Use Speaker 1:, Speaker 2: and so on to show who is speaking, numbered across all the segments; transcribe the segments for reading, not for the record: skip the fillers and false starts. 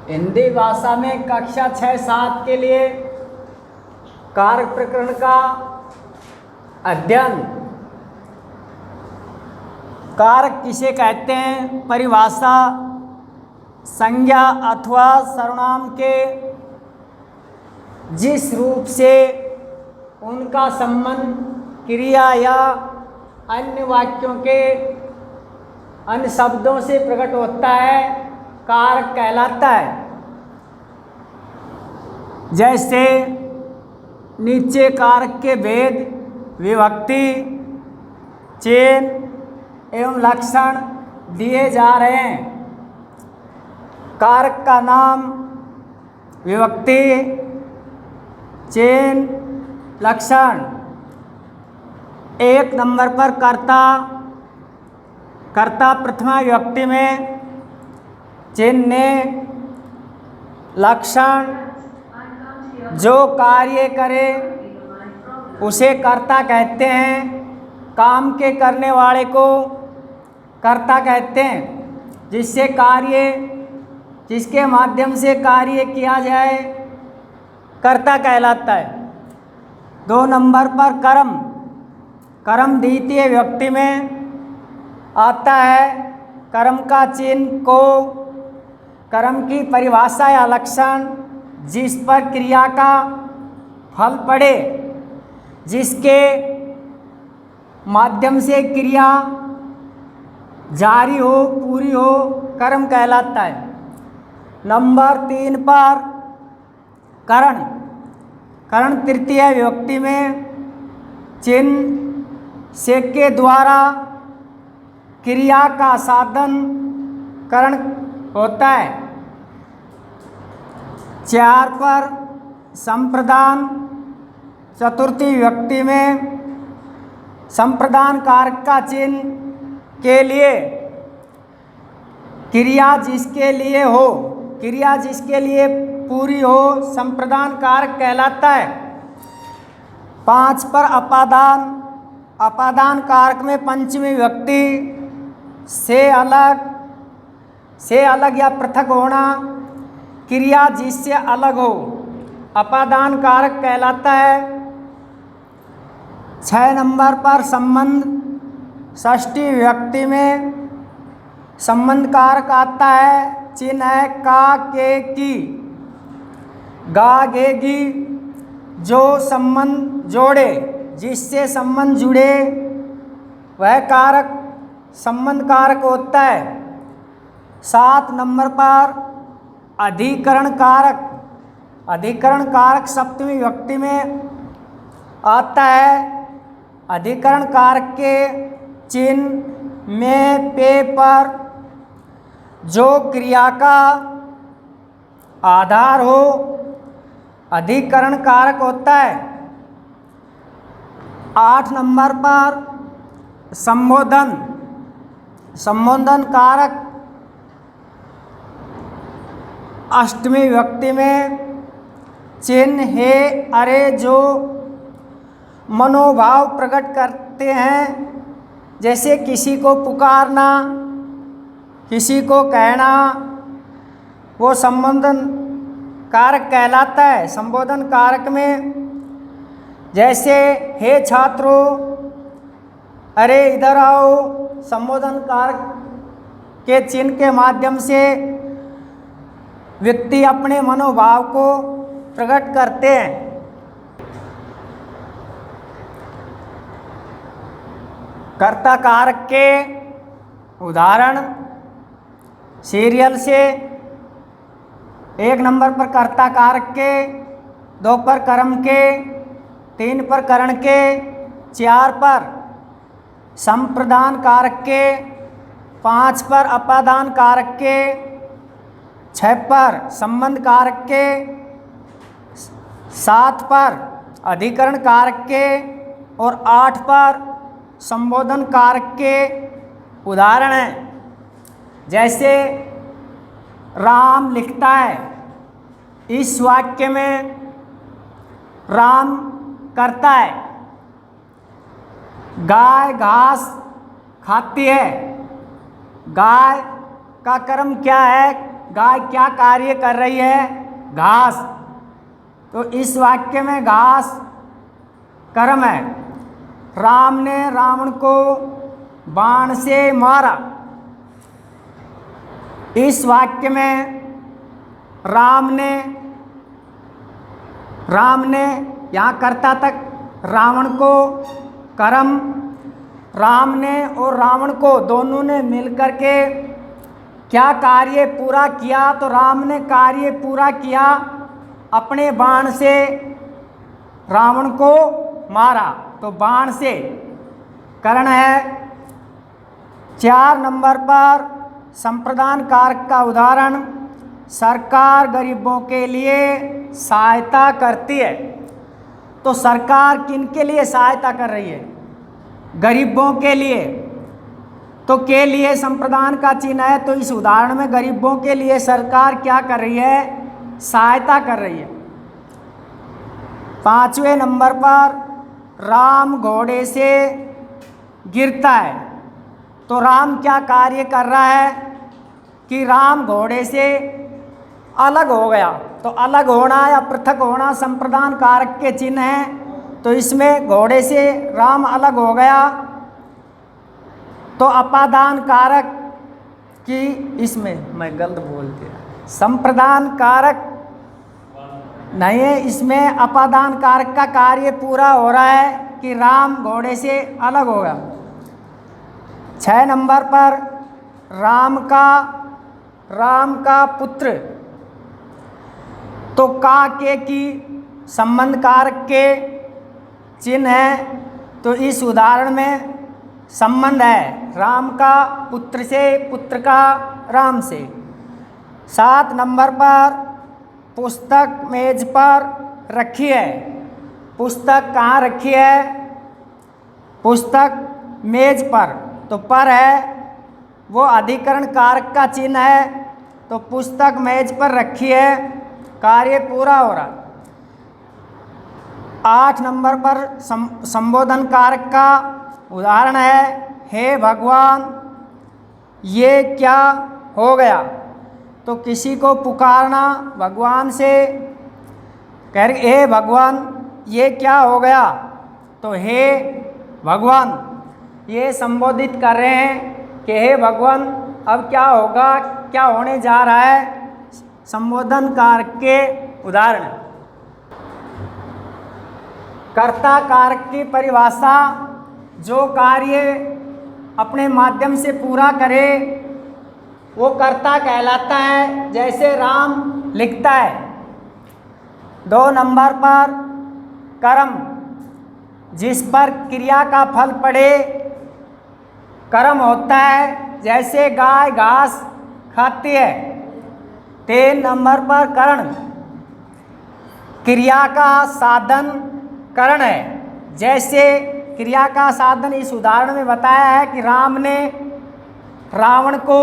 Speaker 1: हिंदी भाषा में कक्षा 6-7 के लिए कारक प्रकरण का अध्ययन। कारक किसे कहते हैं? परिभाषा संज्ञा अथवा सर्वनाम के जिस रूप से उनका संबंध क्रिया या अन्य वाक्यों के अन्य शब्दों से प्रकट होता है, कारक कहलाता है। जैसे नीचे कारक के भेद, विभक्ति, चिन्ह एवं लक्षण दिए जा रहे हैं। कारक का नाम, विभक्ति, चिन्ह, लक्षण। 1 नंबर पर कर्ता। कर्ता प्रथमा विभक्ति में, चिन्ह, लक्षण जो कार्य करे उसे कर्ता कहते हैं। काम के करने वाले को कर्ता कहते हैं। जिसके माध्यम से कार्य किया जाए कर्ता कहलाता है। 2 नंबर पर कर्म। कर्म द्वितीय विभक्ति में आता है। कर्म का चिन्ह को कर्म की परिभाषा या लक्षण जिस पर क्रिया का फल पड़े, जिसके माध्यम से क्रिया जारी हो, पूरी हो, कर्म कहलाता है। नंबर 3 पर करण। करण तृतीय विभक्ति में चिन्ह से के द्वारा क्रिया का साधन करण होता है। 4 पर संप्रदान चतुर्थी विभक्ति में संप्रदान कारक का चिन्ह के लिए क्रिया जिसके लिए पूरी हो संप्रदान कारक कहलाता है। 5 पर अपादान। अपादान कारक में पंचमी विभक्ति से अलग या पृथक होना, क्रिया जिससे अलग हो, अपादान कारक कहलाता है। 6 नंबर पर संबंध। षष्ठी विभक्ति में संबंध कारक आता है। चिन्ह है का, के, की, गा, गे, गी जो संबंध जोड़े, जिससे संबंध जुड़े वह कारक संबंध कारक होता है। 7 नंबर पर अधिकरण कारक। अधिकरण कारक सप्तमी विभक्ति में आता है। अधिकरण कारक के चिन्ह में पे पर जो क्रिया का आधार हो अधिकरण कारक होता है। 8 नंबर पर संबोधन। संबोधन कारक अष्टमी विभक्ति में चिन्ह हे, अरे जो मनोभाव प्रकट करते हैं, जैसे किसी को पुकारना, किसी को कहना, वो संबोधन कारक कहलाता है। संबोधन कारक में जैसे हे छात्रों, अरे इधर आओ, संबोधन कारक के चिन्ह के माध्यम से व्यक्ति अपने मनोभाव को प्रकट करते हैं। कर्ता कारक के उदाहरण सीरियल से। 1 नंबर पर कर्ता कारक के, 2 पर कर्म के, 3 पर करण के, 4 पर संप्रदान कारक के, 5 पर अपादान कारक के, 6 पर संबंध कारक के, 7 पर अधिकरण कारक के और 8 पर संबोधन कारक के उदाहरण हैं। जैसे राम लिखता है, इस वाक्य में राम करता है। गाय घास खाती है। गाय का कर्म क्या है? गाय क्या कार्य कर रही है? घास। तो इस वाक्य में घास कर्म है। राम ने रावण को बाण से मारा। इस वाक्य में राम ने यहाँ कर्ता तक रावण को कर्म, राम ने और रावण को दोनों ने मिलकर के क्या कार्य पूरा किया? तो राम ने कार्य पूरा किया, अपने बाण से रावण को मारा। तो बाण से करण है। 4 नंबर पर संप्रदान कारक का उदाहरण, सरकार गरीबों के लिए सहायता करती है। तो सरकार किन के लिए सहायता कर रही है? गरीबों के लिए। तो के लिए संप्रदान का चिन्ह है। तो इस उदाहरण में गरीबों के लिए सरकार क्या कर रही है? सहायता कर रही है। 5वें नंबर पर राम घोड़े से गिरता है। तो राम क्या कार्य कर रहा है कि राम घोड़े से अलग हो गया। तो अलग होना या पृथक होना संप्रदान कारक के चिन्ह हैं। तो इसमें घोड़े से राम अलग हो गया। तो अपादान कारक की, इसमें मैं गलत बोल दिया, संप्रदान कारक नहीं है, इसमें अपादान कारक का कार्य पूरा हो रहा है कि राम घोड़े से अलग होगा। 6 नंबर पर राम का पुत्र। तो का के की संबंध कारक के चिन्ह है। तो इस उदाहरण में संबंध है राम का पुत्र से, पुत्र का राम से। 7 नंबर पर पुस्तक मेज पर रखी है। पुस्तक कहाँ रखी है? पुस्तक मेज पर। तो पर है वो अधिकरण कारक का चिन्ह है। तो पुस्तक मेज पर रखी है, कार्य पूरा हो रहा। 8 नंबर पर संबोधन कारक का उदाहरण है, हे भगवान ये क्या हो गया? तो किसी को पुकारना भगवान से, कह रहे हे भगवान ये क्या हो गया? तो हे भगवान ये संबोधित कर रहे हैं कि हे भगवान अब क्या होगा, क्या होने जा रहा है? संबोधन कारक के उदाहरण। कर्ता कारक की परिभाषा, जो कार्य अपने माध्यम से पूरा करे वो कर्ता कहलाता है। जैसे राम लिखता है। 2 नंबर पर कर्म, जिस पर क्रिया का फल पड़े कर्म होता है। जैसे गाय घास खाती है। 3 नंबर पर करण, क्रिया का साधन करण है। जैसे क्रिया का साधन इस उदाहरण में बताया है कि राम ने रावण को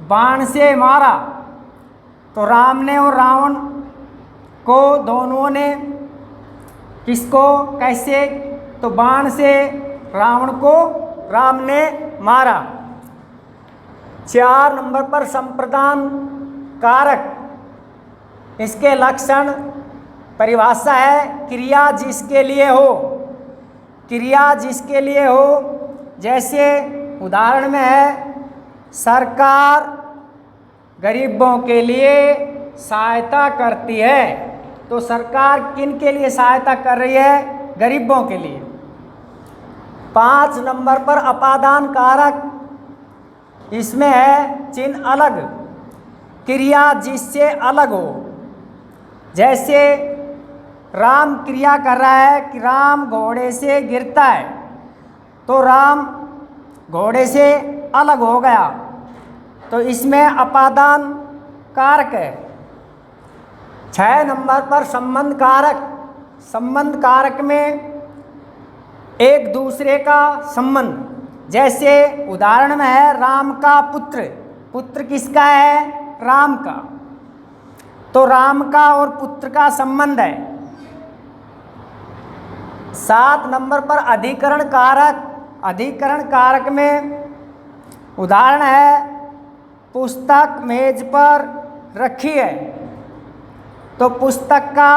Speaker 1: बाण से मारा। तो राम ने और रावण को दोनों ने किसको कैसे? तो बाण से रावण को राम ने मारा। 4 नंबर पर संप्रदान कारक, इसके लक्षण परिभाषा है, क्रिया जिसके लिए हो, क्रिया जिसके लिए हो। जैसे उदाहरण में है सरकार गरीबों के लिए सहायता करती है। तो सरकार किन के लिए सहायता कर रही है? गरीबों के लिए। 5 नंबर पर अपादान कारक, इसमें है चिन्ह अलग, क्रिया जिससे अलग हो। जैसे राम क्रिया कर रहा है कि राम घोड़े से गिरता है। तो राम घोड़े से अलग हो गया। तो इसमें अपादान कारक है। 6 नंबर पर संबंध कारक, संबंध कारक में एक दूसरे का संबंध। जैसे उदाहरण में है राम का पुत्र, पुत्र किसका है? राम का। तो राम का और पुत्र का संबंध है। 7 नंबर पर अधिकरण कारक, अधिकरण कारक में उदाहरण है पुस्तक मेज पर रखी है, तो पुस्तक का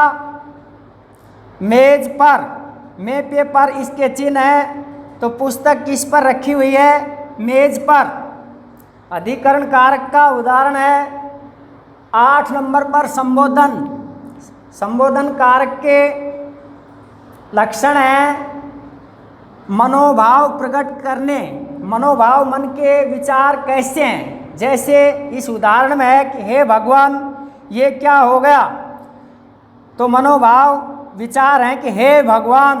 Speaker 1: मेज पर में पेपर इसके चिन्ह है, तो पुस्तक किस पर रखी हुई है? मेज पर। अधिकरण कारक का उदाहरण है 8 नंबर पर संबोधन। संबोधन कारक के लक्षण हैं मनोभाव प्रकट करने। मनोभाव मन के विचार कैसे हैं? जैसे इस उदाहरण में है कि हे भगवान ये क्या हो गया, तो मनोभाव विचार हैं कि हे भगवान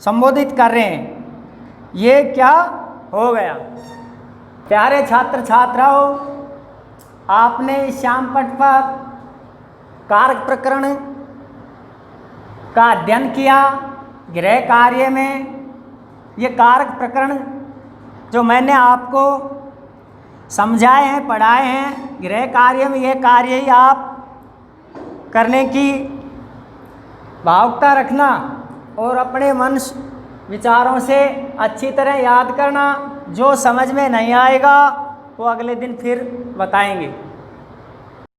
Speaker 1: संबोधित कर रहे हैं, ये क्या हो गया। प्यारे छात्र छात्राओं, आपने इस श्यामपट्ट पर कारक प्रकरण का अध्ययन किया। गृह कार्य में ये कारक प्रकरण जो मैंने आपको समझाए हैं, पढ़ाए हैं, गृह कार्य में ये कार्य ही आप करने की भावुकता रखना और अपने मन विचारों से अच्छी तरह याद करना। जो समझ में नहीं आएगा वो अगले दिन फिर बताएंगे।